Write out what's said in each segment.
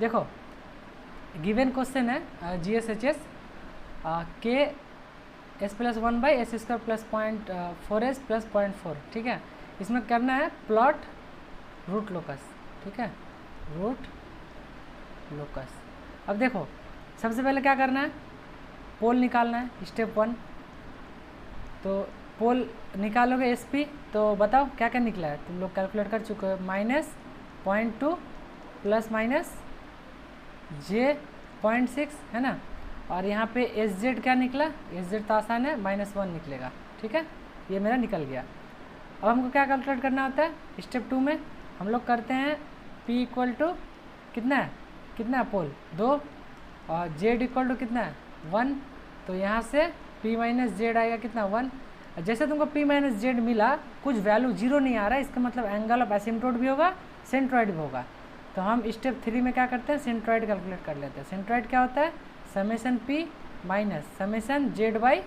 देखो given question है GSHS के S plus 1 by S square plus 0.4s plus 0.4, ठीक है। इसमें करना है प्लॉट रूट लोकस, ठीक है, रूट लोकस। अब देखो सबसे पहले क्या करना है, पोल निकालना है, स्टेप 1। तो पोल निकालोगे SP, तो बताओ क्या क्या निकला है, तुम लोग कैलकुलेट कर चुके हो, -0.2 प्लस माइनस J.6 है ना। और यहाँ पे SZ क्या निकला, SZ तो आसान है, -1 निकलेगा, ठीक है, ये मेरा निकल गया। अब हमको क्या कैलकुलेट करना होता है, स्टेप 2 में हम लोग करते हैं P इक्वल टू कितना है पोल 2 और Z इक्वल टू कितना है 1। तो यहाँ से P माइनस Z आएगा कितना 1। जैसे तुमको P माइनस Z मिला, कुछ वैल्यू 0 नहीं आ रहा है, इसका मतलब एंगल ऑफ एसिम्प्टोट भी होगा, सेंट्रॉइड भी होगा। तो हम स्टेप 3 में क्या करते हैं, सेंट्रॉइड कैलकुलेट कर लेते हैं। सेंट्रॉइड क्या होता है, summation P minus summation Z by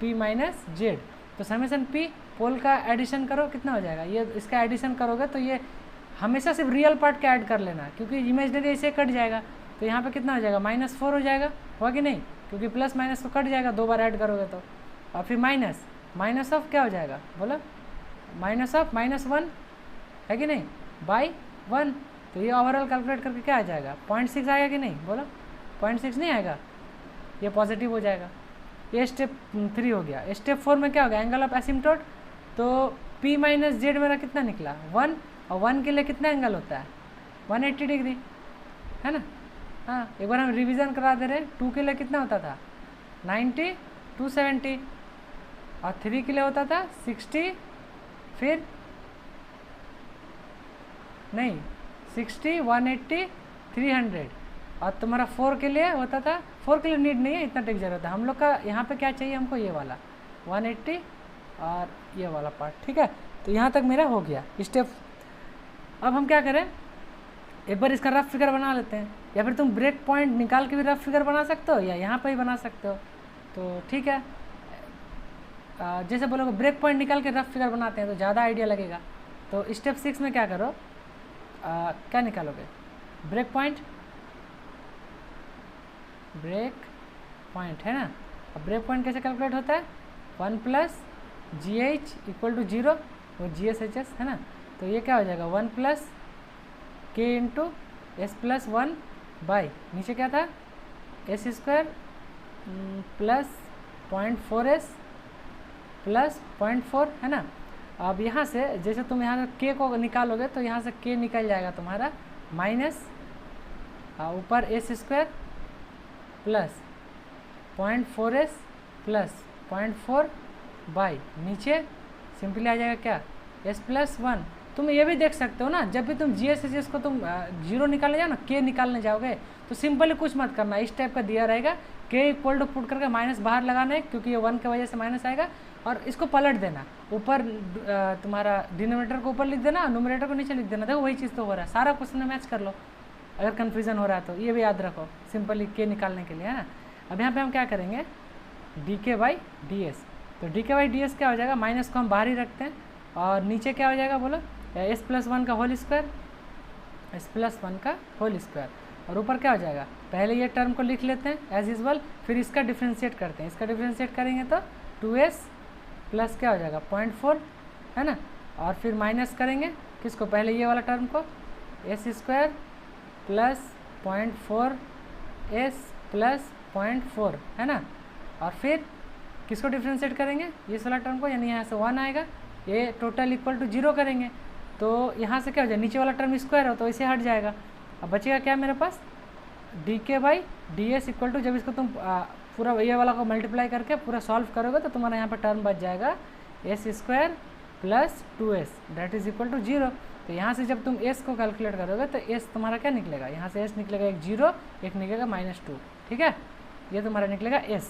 P minus Z। तो समेशन P पोल का एडिशन करो, कितना हो जाएगा, ये इसका एडिशन करोगे तो ये हमेशा सिर्फ रियल पार्ट का ऐड कर लेना, क्योंकि इमेजनरी ऐसे कट जाएगा। तो यहाँ पे कितना हो जाएगा, -4 हो जाएगा, हुआ कि नहीं, क्योंकि प्लस माइनस तो कट जाएगा 2 बार ऐड करोगे तो। और फिर माइनस ऑफ क्या हो जाएगा, बोलो माइनस ऑफ -1 है कि नहीं बाई 1। तो ये ओवरऑल कैलकुलेट करके क्या आ जाएगा, 0.6 आएगा कि नहीं, बोलो 0.6 नहीं आएगा, ये पॉजिटिव हो जाएगा। ये स्टेप 3 हो गया। स्टेप 4 में क्या होगा, एंगल ऑफ एसिम्प्टोट। तो P माइनस Z मेरा कितना निकला 1, और 1 के लिए कितना एंगल होता है 180 डिग्री, है ना। हाँ, एक बार हम रिवीजन करा दे रहे हैं, 2 के लिए कितना होता था 90, 270, और 3 के लिए होता था 60, फिर नहीं 60, 180, 300। और तुम्हारा 4 के लिए होता था, 4 के लिए नीड नहीं है, इतना टेक जरूरत है। हम लोग का यहाँ पे क्या चाहिए हमको, ये वाला 180 और ये वाला पार्ट, ठीक है। तो यहाँ तक मेरा हो गया स्टेप। अब हम क्या करें, एक बार इसका रफ फिगर बना लेते हैं, या फिर तुम ब्रेक पॉइंट निकाल के भी रफ फिगर बना सकते हो, या यहाँ पर ही बना सकते हो, तो ठीक है। जैसे बोलोगे ब्रेक पॉइंट निकाल के रफ फिगर बनाते हैं तो ज़्यादा आइडिया लगेगा। तो स्टेप 6 में क्या करो, क्या निकालोगे, ब्रेक पॉइंट है ना। अब ब्रेक पॉइंट कैसे कैलकुलेट होता है, 1 प्लस GH इक्वल टू 0, वो GSHS है ना। तो ये क्या हो जाएगा 1 plus K into S plus 1 by नीचे क्या था S square plus 0.4s plus 0.4 है ना। अब यहाँ से जैसे तुम यहाँ से K को निकालोगे तो यहाँ से K निकल जाएगा तुम्हारा माइनस ऊपर S square plus 0.4s plus 0.4 by नीचे सिंपली आ जाएगा क्या S प्लस 1। तुम ये भी देख सकते हो ना, जब भी तुम GSHS को तुम 0 निकालने जाओ ना, K निकालने जाओगे तो सिंपली कुछ मत करना, इस टाइप का दिया रहेगा, K इक्वल टू पुट करके माइनस बाहर लगाना है, क्योंकि ये 1 की वजह से माइनस आएगा, और इसको पलट देना, ऊपर तुम्हारा डिनोमिनेटर को ऊपर लिख देना, नुमरेटर को नीचे लिख देना। देखो वही चीज़ तो हो रहा है, सारा क्वेश्चन में मैच कर लो, अगर कन्फ्यूजन हो रहा है तो ये भी याद रखो, सिंपली K निकालने के लिए, है ना। अब यहाँ पे हम क्या करेंगे, DK बाई DS। तो DK बाई DS क्या हो जाएगा, माइनस को हम बाहर ही रखते हैं, और नीचे क्या हो जाएगा बोलो, S प्लस 1 का होल स्क्वायर, S प्लस 1 का होल स्क्वायर, और ऊपर क्या हो जाएगा, पहले ये टर्म को लिख लेते हैं एज यूजुअल, फिर इसका डिफ्रेंशिएट करते हैं। इसका डिफ्रेंशिएट करेंगे तो 2S प्लस क्या हो जाएगा 0.4 है ना, और फिर माइनस करेंगे किसको, पहले ये वाला टर्म को, S square plus 0.4S plus 0.4 है ना, और फिर किसको डिफ्रेंशिएट करेंगे, इस वाला टर्म को, यानी यहाँ से 1 आएगा, ये टोटल इक्वल टू 0 करेंगे, तो यहाँ से क्या हो जाएगा, नीचे वाला टर्म स्क्वायर हो तो इसे हट जाएगा। अब बचेगा क्या मेरे पास, DK by DS equal to, जब इसको तुम पूरा ये वाला को मल्टीप्लाई करके पूरा सॉल्व करोगे तो तुम्हारा यहाँ पर टर्म बच जाएगा S square plus 2S that is equal to 0। तो यहाँ से जब तुम S को कैलकुलेट करोगे तो S तुम्हारा क्या निकलेगा, यहाँ से S निकलेगा एक 0, एक निकलेगा -2, ठीक है, ये तुम्हारा निकलेगा S।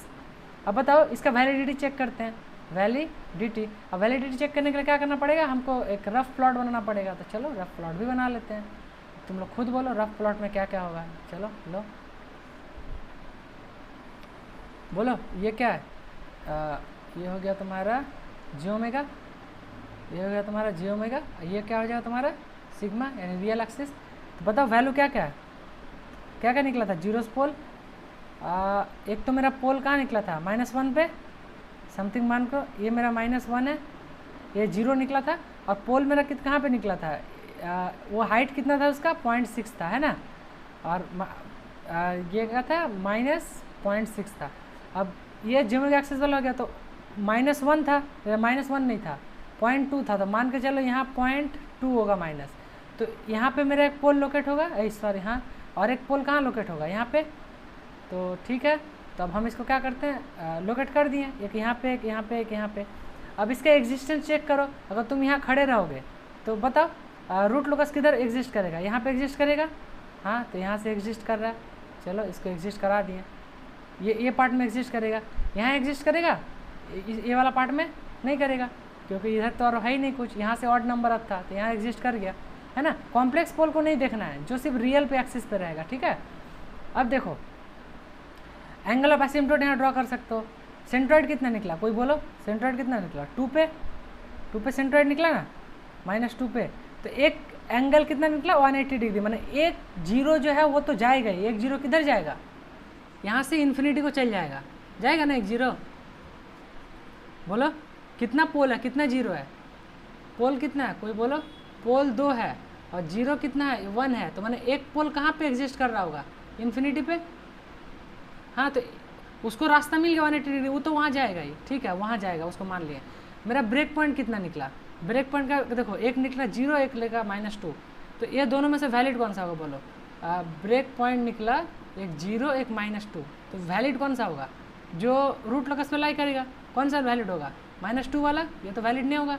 अब बताओ इसका वैलिडिटी चेक करते हैं, वैलिडिटी। अब वैलिडिटी चेक करने के लिए क्या करना पड़ेगा, हमको एक रफ प्लॉट बनाना पड़ेगा। तो चलो रफ प्लॉट भी बना लेते हैं, तुम लोग खुद बोलो रफ प्लॉट में क्या क्या होगा, चलो लो बोलो। ये क्या है, ये हो गया तुम्हारा J ओमेगा, ये हो गया तुम्हारा J ओमेगा, ये क्या हो जाएगा तुम्हारा सिग्मा यानी रियल एक्सिस। तो बताओ वैल्यू क्या क्या है, क्या क्या निकला था, जीरोस पोल। एक तो मेरा पोल कहाँ निकला था, -1 पे समथिंग मान को, ये मेरा -1 है, ये 0 निकला था। और पोल मेरा कहाँ पे निकला था, वो हाइट कितना था उसका, 0.6 था, है ना। और ये क्या था, -0.6 था। अब ये ज्योमेट्रिक एक्सिस वाला हो गया, तो -1 था, -1 नहीं था, 0.2 था, तो मान के चलो यहाँ 0.2 होगा माइनस। तो यहाँ पे मेरा एक पोल लोकेट होगा, सॉरी हाँ, और एक पोल कहाँ लोकेट होगा, यहाँ पे। तो ठीक है, तो अब हम इसको क्या करते हैं, लोकेट कर दिए, एक यहाँ पे, एक यहाँ पे, एक यहाँ पे। अब इसका एग्जिस्टेंस चेक करो, अगर तुम यहाँ खड़े रहोगे तो बताओ रूट लोकस किधर एग्जिस्ट करेगा, यहाँ पे एग्जिस्ट करेगा। हाँ, तो यहाँ से एग्जिस्ट कर रहा है, चलो इसको एग्जिस्ट करा दिए। ये पार्ट में एग्जिस्ट करेगा, यहाँ एग्जिस्ट करेगा, ये वाला पार्ट में नहीं करेगा, क्योंकि इधर तो और है ही नहीं कुछ, यहाँ से ऑड नंबर अब था, तो यहाँ एग्जिस्ट कर गया, है ना। कॉम्प्लेक्स पोल को नहीं देखना है, जो सिर्फ रियल पे एक्सिस पे रहेगा, ठीक है। अब देखो एंगल ऑफ एसिम्प्टोट यहाँ ड्रॉ कर सकते हो। सेंट्रॉइड कितना निकला, कोई बोलो, सेंट्रॉइड कितना निकला, 2 पे सेंट्रॉइड निकला ना, -2 पे। तो एक एंगल कितना निकला, 180 डिग्री, माने एक जीरो जो है वो तो जाएगा ही, एक जीरो किधर जाएगा, यहाँ से इन्फिनिटी को चल जाएगा ना एक जीरो। बोलो कितना पोल है, कितना जीरो है, पोल कितना है, कोई बोलो, पोल 2 है और जीरो कितना है, 1 है। तो माने एक पोल कहाँ पे एग्जिस्ट कर रहा होगा, इन्फिनिटी पे। हाँ, तो उसको रास्ता मिल गया 180 डिग्री, वो तो वहाँ जाएगा ही, ठीक है, वहाँ जाएगा, उसको मान लिए। मेरा ब्रेक पॉइंट कितना निकला, ब्रेक पॉइंट का देखो, एक निकला 0, एक लेगा -2, तो ये दोनों में से वैलिड कौन सा होगा, बोलो। ब्रेक पॉइंट निकला एक 0, एक -2, तो वैलिड कौन सा होगा, जो रूट लोकस पे लाई करेगा, कौन सा वैलिड होगा, -2 वाला, ये तो वैलिड नहीं होगा।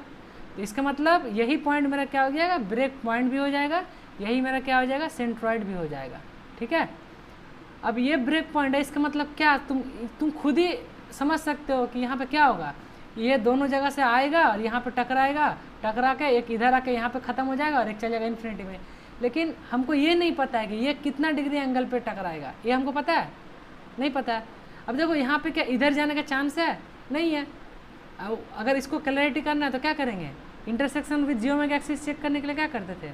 तो इसका मतलब यही पॉइंट मेरा क्या हो जाएगा, ब्रेक पॉइंट भी हो जाएगा, यही मेरा क्या हो जाएगा, सेंट्रॉइड भी हो जाएगा, ठीक है। अब ये ब्रेक पॉइंट है, इसका मतलब क्या, तुम खुद ही समझ सकते हो कि यहाँ पे क्या होगा, ये दोनों जगह से आएगा और यहाँ पे टकराएगा, टकरा के एक इधर आके यहाँ पे ख़त्म हो जाएगा और एक चल जाएगा इन्फिनिटी में। लेकिन हमको ये नहीं पता है कि ये कितना डिग्री एंगल पे टकराएगा, ये हमको पता है, नहीं पता है। अब देखो यहाँ पे क्या इधर जाने का चांस है, नहीं है। अब अगर इसको क्लैरिटी करना है तो क्या करेंगे, intersection with geometric axis check करने के लिए क्या करते थे,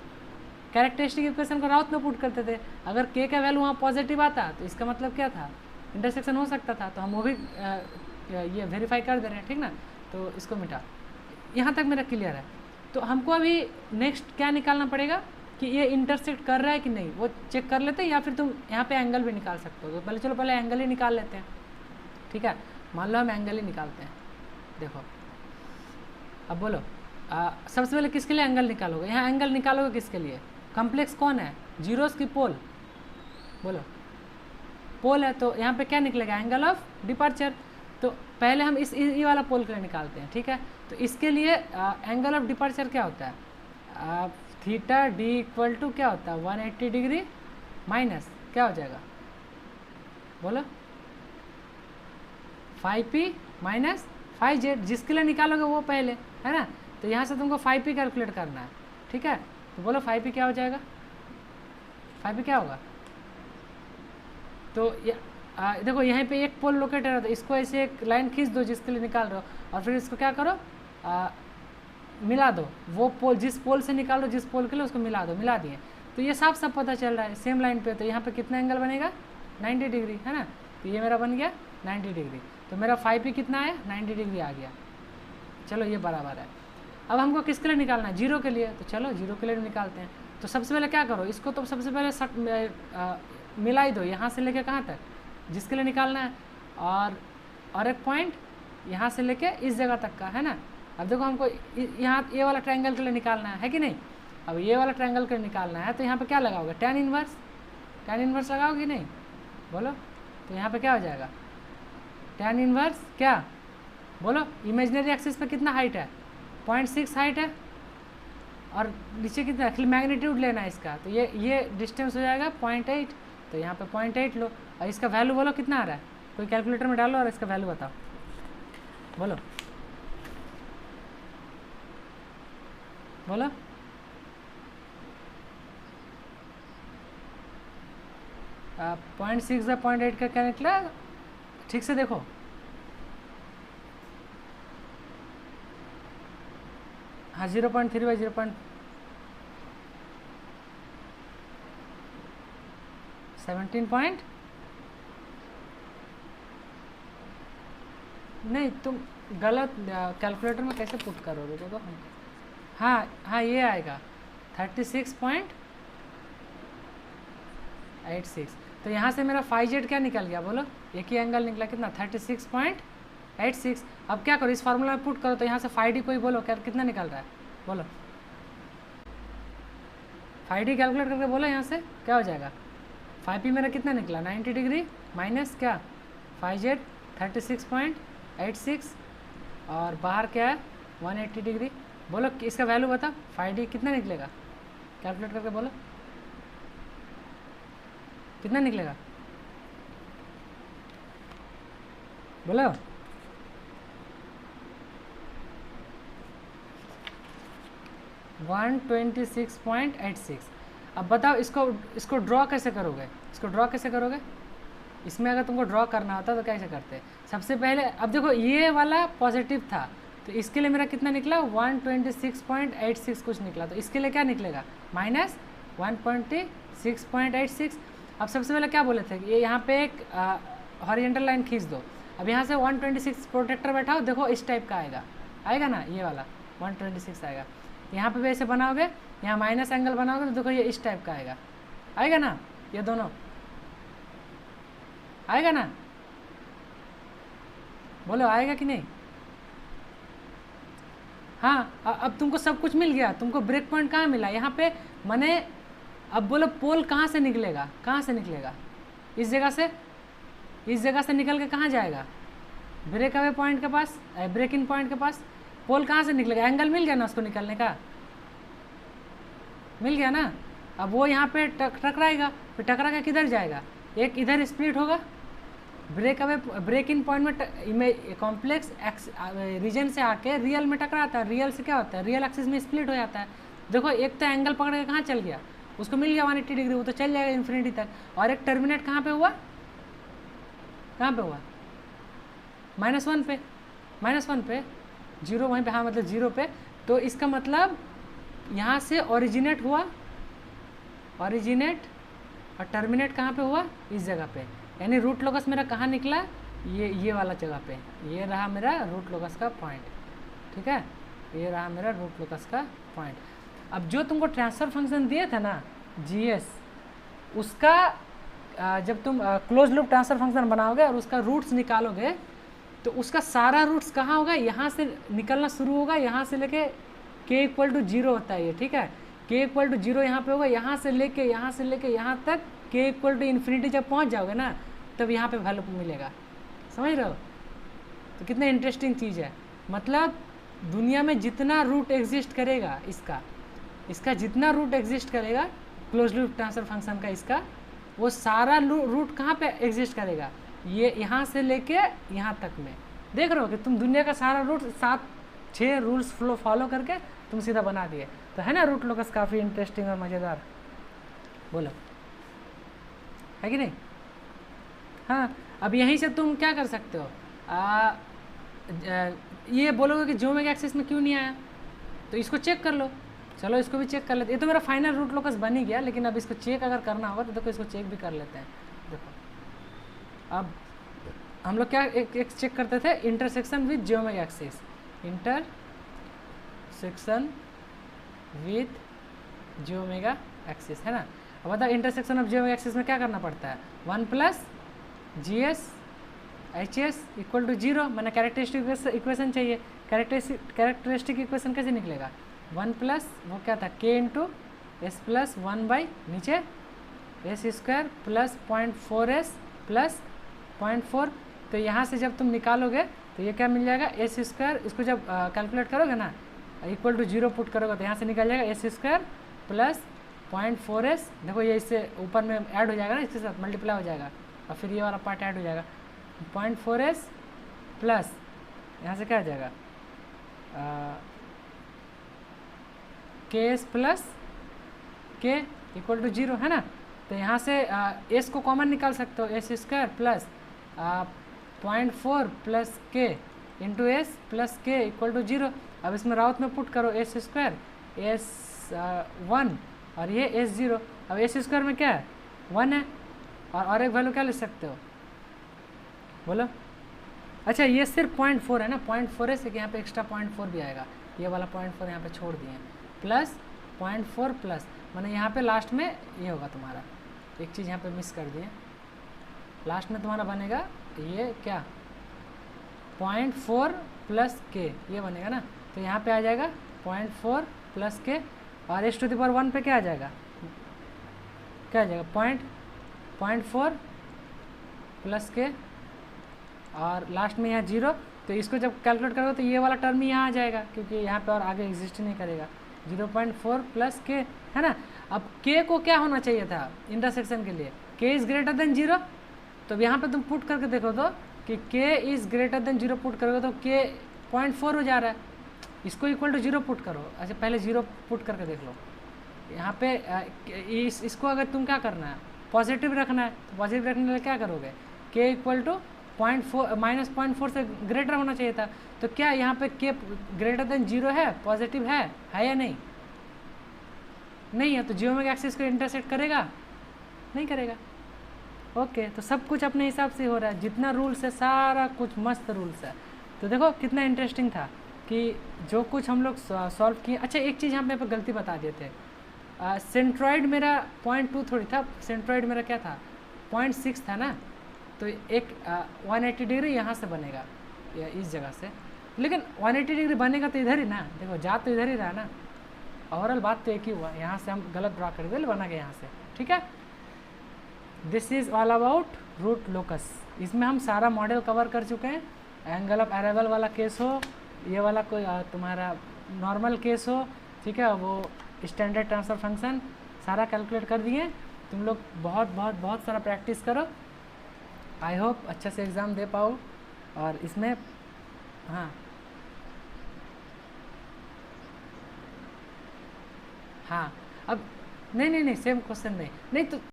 कैरेक्टरिस्टिक इक्वेशन को राउथ में पुट करते थे। अगर के का वैल्यू वहाँ पॉजिटिव आता तो इसका मतलब क्या था, इंटरसेक्शन हो सकता था, तो हम वो भी ये वेरीफाई कर दे रहे हैं, ठीक ना। तो इसको मिटा, यहाँ तक मेरा क्लियर है। तो हमको अभी नेक्स्ट क्या निकालना पड़ेगा कि ये इंटरसेक्ट कर रहा है कि नहीं, वो चेक कर लेते हैं, या फिर तुम यहाँ पे एंगल भी निकाल सकते हो। तो पहले चलो पहले एंगल ही निकाल लेते हैं, ठीक है। मान लो हम एंगल ही निकालते हैं, देखो अब बोलो सबसे पहले किसके लिए एंगल निकालोगे, यहाँ एंगल निकालोगे किसके लिए, कॉम्प्लेक्स कौन है, जीरोस की पोल, बोलो पोल है, तो यहाँ पे क्या निकलेगा, एंगल ऑफ डिपार्चर। तो पहले हम ये वाला पोल के लिए निकालते हैं, ठीक है। तो इसके लिए एंगल ऑफ डिपार्चर क्या होता है, थीटा डी इक्वल टू क्या होता है, 180 डिग्री माइनस क्या हो जाएगा, बोलो 5p माइनस 5z, जिसके लिए निकालोगे वो पहले, है ना। तो यहाँ से तुमको 5p कैलकुलेट करना है, ठीक है। तो बोलो 5p क्या हो जाएगा, 5p क्या होगा। तो देखो यहाँ पे एक पोल लोकेट है, तो इसको ऐसे एक लाइन खींच दो जिसके लिए निकाल रहे हो, और फिर इसको क्या करो, मिला दो, वो पोल जिस पोल से निकाल दो, जिस पोल के लिए उसको मिला दो, मिला दिए। तो ये साफ सब पता चल रहा है सेम लाइन पे। तो यहाँ पे कितना एंगल बनेगा, 90 डिग्री, है ना। तो ये मेरा बन गया 90 डिग्री। तो मेरा 5p कितना आया, 90 डिग्री आ गया। चलो ये बराबर है। अब हमको किसके लिए निकालना है, जीरो के लिए। तो चलो जीरो के लिए निकालते हैं। तो सबसे पहले क्या करो, इसको तो सबसे पहले मिला ही दो, यहाँ से लेके कहाँ तक, जिसके लिए निकालना है, और एक पॉइंट यहाँ से लेके इस जगह तक का, है ना। अब देखो हमको यहाँ ये वाला ट्रायंगल के लिए निकालना है कि नहीं। अब ये वाला ट्रायंगल के लिए निकालना है, तो यहाँ पे क्या लगाओगे, tan इनवर्स लगाओगे नहीं, बोलो। तो यहाँ पे क्या हो जाएगा, tan इनवर्स क्या, बोलो। इमेजिनरी एक्सिस पे कितना हाइट है, 0.6 हाइट है, और नीचे कितना, खाली मैग्नीट्यूड लेना है इसका। तो ये डिस्टेंस हो जाएगा 0.8। तो यहाँ पे 0.8 लो, और इसका वैल्यू बोलो कितना आ रहा है, कोई कैलकुलेटर में डालो और इसका वैल्यू बताओ, बोलो बोलो। आप 0.6 या 0.8 का क्या निकला, ठीक से देखो। हाँ 0.3 बाई 0. 17 पॉइंट, नहीं तुम गलत कैलकुलेटर में कैसे पुट करोगे देखो। हाँ हाँ ये आएगा 36.86। तो यहाँ से मेरा फाइव जेड क्या निकल गया बोलो, एक ही एंगल निकला कितना 36.86। अब क्या करो, इस फार्मूला में पुट करो तो यहाँ से फाइव डी कोई बोलो क्या कितना निकल रहा है बोलो, फाइव डी कैलकुलेट करके बोलो यहाँ से क्या हो जाएगा। 5p मेरा कितना निकला 90 डिग्री माइनस क्या 5z 36.86 और बाहर क्या है 180 डिग्री। बोलो इसका वैल्यू बता 5d कितना निकलेगा, कैलकुलेट करके बोलो कितना निकलेगा बोलो। वन 26.86। अब बताओ इसको ड्रॉ कैसे करोगे, इसको ड्रॉ कैसे करोगे। इसमें अगर तुमको ड्रॉ करना होता तो कैसे करते, सबसे पहले अब देखो ये वाला पॉजिटिव था तो इसके लिए मेरा कितना निकला 126.86 कुछ निकला, तो इसके लिए क्या निकलेगा माइनस 126.86। अब सबसे पहले क्या बोले थे ये यहाँ पे एक हॉरिजॉन्टल लाइन खींच दो। अब यहाँ से 126 प्रोटेक्टर बैठाओ, देखो इस टाइप का आएगा ना, ये वाला 126 आएगा। यहाँ पे भी ऐसे बनाओगे, यहाँ माइनस एंगल बनाओगे तो देखो ये इस टाइप का आएगा ना, ये दोनों आएगा ना, बोलो आएगा कि नहीं। हाँ अब तुमको सब कुछ मिल गया, तुमको ब्रेक पॉइंट कहाँ मिला यहाँ पे, माने अब बोलो पोल कहाँ से निकलेगा, कहाँ से निकलेगा, इस जगह से निकल के कहाँ जाएगा ब्रेक अवे पॉइंट के पास, ब्रेक इन पॉइंट के पास। पोल कहाँ से निकलेगा, एंगल मिल गया ना उसको निकलने का, मिल गया ना। अब वो यहाँ पे टकराएगा, फिर टकरा के किधर जाएगा, एक इधर स्प्लिट होगा, ब्रेक इन पॉइंट में कॉम्प्लेक्स रीजन से आके रियल में टकराता है, रियल से क्या होता है रियल एक्सिस में स्प्लिट हो जाता है। देखो एक तो एंगल पकड़ के कहाँ चल गया, उसको मिल गया 180 डिग्री, वो तो चल जाएगा इन्फिनिटी तक। और एक टर्मिनेट कहाँ पे हुआ, -1 पे, जीरो वहीं पे, हाँ मतलब जीरो पे। तो इसका मतलब यहाँ से ओरिजिनेट हुआ, ओरिजिनेट और टर्मिनेट कहाँ पे हुआ, इस जगह पे। यानी रूट लोकस मेरा कहाँ निकला, ये वाला जगह पे, ये रहा मेरा रूट लोकस का पॉइंट, ठीक है, ये रहा मेरा रूट लोकस का पॉइंट। अब जो तुमको ट्रांसफर फंक्शन दिए थे ना GS, उसका जब तुम क्लोज लूप ट्रांसफर फंक्शन बनाओगे और उसका रूट्स निकालोगे तो उसका सारा रूट्स कहाँ होगा, यहाँ से निकलना शुरू होगा, यहाँ से लेके k = 0 होता है ये, ठीक है। k = 0 यहाँ पे होगा, यहाँ से लेके यहाँ तक k = इन्फिनिटी जब पहुँच जाओगे ना तब यहाँ पे वैल्यू मिलेगा, समझ रहे हो। तो कितना इंटरेस्टिंग चीज़ है, मतलब दुनिया में जितना रूट एग्जिस्ट करेगा, इसका जितना रूट एग्जिस्ट करेगा क्लोज लूप ट्रांसफर फंक्शन का, इसका वो सारा रूट कहाँ पे एग्जिस्ट करेगा, ये यहाँ से लेके यहाँ तक में। देख रहे हो कि तुम दुनिया का सारा रूट 7-6 रूल्स फॉलो करके तुम सीधा बना दिए। तो है ना रूट लोकस काफ़ी इंटरेस्टिंग और मज़ेदार, बोलो है कि नहीं। हाँ अब यहीं से तुम क्या कर सकते हो, ये बोलोगे कि ज्योमेट्रिक एक्सिस में क्यों नहीं आया, तो इसको चेक कर लो। चलो इसको भी चेक कर लेते, ये तो मेरा फाइनल रूट लोकस बन ही गया, लेकिन अब इसको चेक अगर करना होगा तो देखो इसको चेक भी कर लेते हैं। देखो अब हम लोग क्या एक चेक करते थे, intersection with geometric axis, intersection with geometric axis, है ना। अब बताओ इंटरसेक्शन ऑफ ज्योमेट्रिक एक्सिस में क्या करना पड़ता है, 1 + GS HS = 0, मैंने कैरेक्टरिस्टिक इक्वेशन चाहिए। कैरेक्टरिस्टिक इक्वेशन कैसे निकलेगा, 1 प्लस वो क्या था k × S + 1 नीचे S² + 0.4S + 0.4। तो यहाँ से जब तुम निकालोगे तो ये क्या मिल जाएगा, S², इसको जब कैलकुलेट करोगे ना = 0 पुट करोगे तो यहाँ से निकल जाएगा S² + 0.4S। देखो ये इससे ऊपर में ऐड हो जाएगा ना, इसके साथ मल्टीप्लाई हो जाएगा और फिर ये वाला पार्ट ऐड हो जाएगा, 0.4S प्लस यहाँ से क्या हो जाएगा KS + K = 0, है ना। तो यहाँ से S को कॉमन निकाल सकते हो, S² + 0.4 + K × S + K = 0। अब इसमें राउत में पुट करो S² S1 और ये S0। अब S² में क्या है 1 है, और एक वैल्यू क्या ले सकते हो, बोलो। अच्छा ये सिर्फ 0.4 है ना, 0.4 है, कि यहाँ पे एक्स्ट्रा 0.4 भी आएगा, ये वाला 0.4 यहाँ पे छोड़ दिए, प्लस 0.4 प्लस, माने यहाँ पे लास्ट में ये होगा तुम्हारा, एक चीज़ यहाँ पे मिस कर दिए, लास्ट में तुम्हारा बनेगा ये क्या 0.4 प्लस के, ये बनेगा ना, तो यहाँ पे आ जाएगा 0.4 प्लस के, और x⁴ पे क्या आ जाएगा, क्या आ जाएगा 0.4 प्लस के, और लास्ट में यहाँ 0, तो इसको जब कैलकुलेट करोगे तो ये वाला टर्म ही यहाँ आ जाएगा, क्योंकि यहाँ पे और आगे एग्जिस्ट नहीं करेगा, 0.4 प्लस के, है ना। अब k को क्या होना चाहिए था इंटरसेक्शन के लिए, k इज़ ग्रेटर देन 0, तो यहाँ पे तुम पुट करके देखो तो कि k is greater than 0 put करोगे तो k 0.4 हो जा रहा है, इसको इक्वल टू 0 पुट करो। अच्छा पहले 0 पुट करके देख लो, यहाँ पे इसको अगर तुम क्या करना है, पॉजिटिव रखना है, तो पॉजिटिव रखने के लिए क्या करोगे, k इक्वल टू -0.4 से ग्रेटर होना चाहिए था, तो क्या यहाँ पे k ग्रेटर देन 0 है, पॉजिटिव है या नहीं, नहीं है, तो जियोमेट्रिक एक्सिस को इंटरसेक्ट करेगा, नहीं करेगा। ओके तो सब कुछ अपने हिसाब से हो रहा है, जितना रूल्स है सारा कुछ मस्त रूल्स है। तो देखो कितना इंटरेस्टिंग था कि जो कुछ हम लोग सॉल्व किए। अच्छा एक चीज़ यहाँ पे गलती बता दिए थे, सेंट्रॉइड मेरा 0.2 थोड़ी था, सेंट्रॉइड मेरा क्या था 0.6 था ना, तो एक 180 डिग्री यहाँ से बनेगा या इस जगह से, लेकिन 180 डिग्री बनेगा तो इधर ही ना, देखो जा तो इधर ही रहा ना, ओवरऑल बात तो एक ही हुआ, यहाँ से हम गलत ड्रा कर दिए, बना के यहाँ से, ठीक है। This is all about root locus, इसमें हम सारा मॉडल कवर कर चुके हैं, एंगल ऑफ अराइवल वाला केस हो, ये वाला कोई तुम्हारा नॉर्मल केस हो, ठीक है, वो स्टैंडर्ड ट्रांसफर फंक्शन सारा कैलकुलेट कर दिए। तुम लोग बहुत बहुत बहुत सारा प्रैक्टिस करो, आई होप अच्छे से एग्ज़ाम दे पाओ। और इसमें हाँ अब नहीं सेम क्वेश्चन नहीं तो